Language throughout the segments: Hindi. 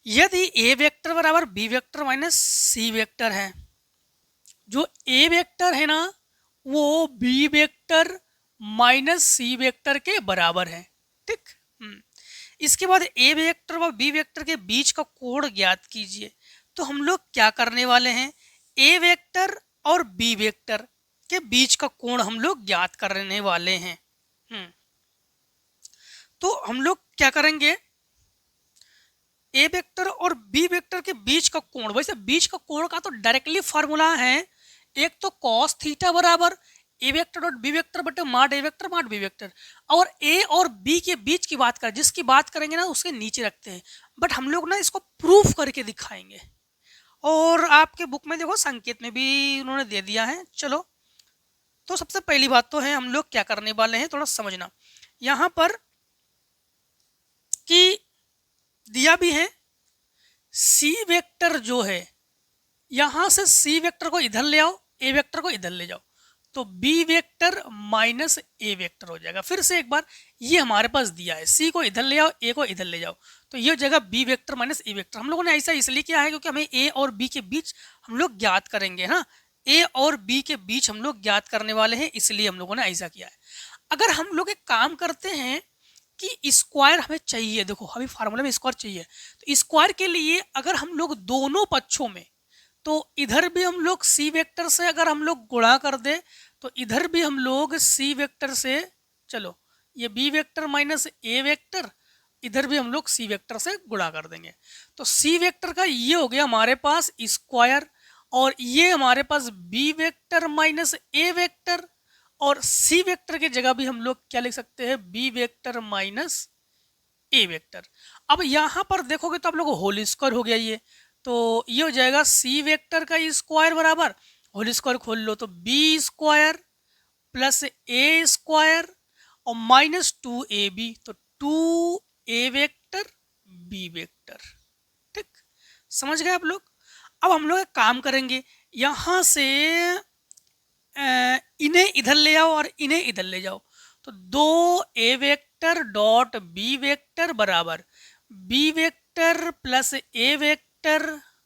यदि ए वेक्टर बराबर b vector minus C vector है, जो ए वेक्टर है ना वो B vector minus C vector के बराबर है। ठीक। इसके बाद ए वेक्टर व बी वेक्टर के बीच का कोण ज्ञात कीजिए। तो हम लोग क्या करने वाले हैं, ए वेक्टर और बी वेक्टर के बीच का कोण हम लोग ज्ञात करने वाले हैं। तो हम लोग क्या करेंगे, ए वेक्टर और बी वेक्टर के बीच का कोण, वैसे बीच का कोण का तो डायरेक्टली फॉर्मूला है, एक तो कॉस थीटा बराबर ए वेक्टर डॉट बी वेक्टर बटे माड ए वेक्टर माड बी वेक्टर, और ए और बी के बीच की बात करें, जिसकी बात करेंगे ना उसके नीचे रखते हैं, बट हम लोग ना इसको प्रूफ करके दिखाएंगे। और आपके बुक में देखो संकेत में भी उन्होंने दे दिया है। चलो, तो सबसे पहली बात तो है हम लोग क्या करने वाले हैं, थोड़ा समझना। यहाँ पर कि दिया भी है सी वेक्टर जो है, यहां से सी वेक्टर को इधर ले आओ, ए वेक्टर को इधर ले जाओ, तो बी वेक्टर माइनस ए वेक्टर हो जाएगा। फिर से एक बार, ये हमारे पास दिया है सी को इधर ले आओ, ए को इधर ले जाओ, तो ये जगह बी वेक्टर माइनस ए वेक्टर। हम लोगों ने ऐसा इसलिए किया है क्योंकि हमें ए और बी के बीच हम लोग ज्ञात करेंगे ना, ए और बी के बीच हम लोग ज्ञात करने वाले हैं, इसलिए हम लोगों ने ऐसा किया है। अगर हम लोग एक काम करते हैं कि स्क्वायर हमें चाहिए, देखो हमें फार्मूला में स्क्वायर चाहिए, तो स्क्वायर के लिए अगर हम लोग दोनों पक्षों में, तो इधर भी हम लोग सी वेक्टर से अगर हम लोग गुणा कर दे, तो इधर भी हम लोग सी वेक्टर से, चलो ये बी वेक्टर माइनस ए वेक्टर, इधर भी हम लोग सी वेक्टर से गुणा कर देंगे, तो सी वेक्टर का ये हो गया हमारे पास स्क्वायर, और ये हमारे पास बी वेक्टर माइनस ए वेक्टर, और सी वेक्टर की जगह भी हम लोग क्या लिख सकते हैं, बी वेक्टर माइनस ए वेक्टर। अब यहां पर देखोगे तो आप लोग होल स्क्वायर हो गया ये, तो ये हो जाएगा सी वेक्टर का स्क्वायर बराबर, होल स्क्वायर खोल लो तो बी स्क्वायर प्लस ए स्क्वायर और माइनस 2ab, तो 2a वेक्टर बी वेक्टर। ठीक, समझ गए आप लोग। अब हम लोग एक काम करेंगे, यहां से इन्हें इधर ले आओ और इन्हें इधर ले जाओ, तो 2a vector dot b vector बराबर b vector plus a vector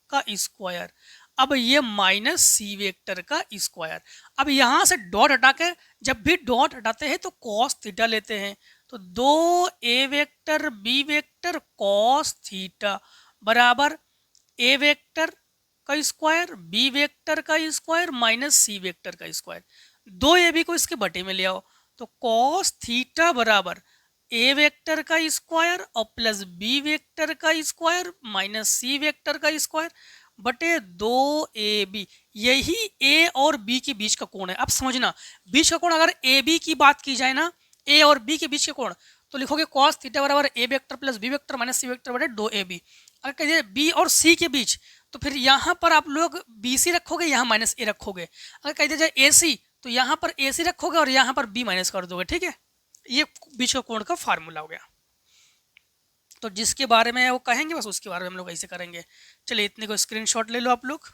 का स्क्वायर, अब ये माइनस सी वेक्टर का स्क्वायर। अब यहां से डॉट हटा के, जब भी डॉट हटाते हैं तो कॉस थीटा लेते हैं, तो 2a vector b vector cos theta बराबर ए वेक्टर का स्क्वायर बी वेक्टर का स्क्वायर माइनस सी वेक्टर का स्क्वायर। 2ab को इसके बटे में ले आओ, तो कॉस थीटा बराबर ए वेक्टर का स्क्वायर और प्लस बी वेक्टर का स्क्वायर माइनस सी वेक्टर का स्क्वायर बटे 2ab। यही ए और बी के बीच का कोण है। अब समझना, बीच का कोण अगर ए बी की बात की जाए ना, ए और बी के बीच के कोण, तो लिखोगे कॉस थीटा बराबर ए vector plus B vector minus सी वेक्टर बटे 2ab। अगर कहिए बी और सी के बीच, तो फिर यहाँ पर आप लोग बी सी रखोगे, यहाँ माइनस ए रखोगे। अगर कह दिया जाए ए सी, तो यहाँ पर ए सी रखोगे और यहाँ पर बी माइनस कर दोगे। ठीक है, ये बीच का कोण का फार्मूला हो गया। तो जिसके बारे में वो कहेंगे बस उसके बारे में हम लोग ऐसे करेंगे। चलिए इतने को स्क्रीनशॉट ले लो आप लोग।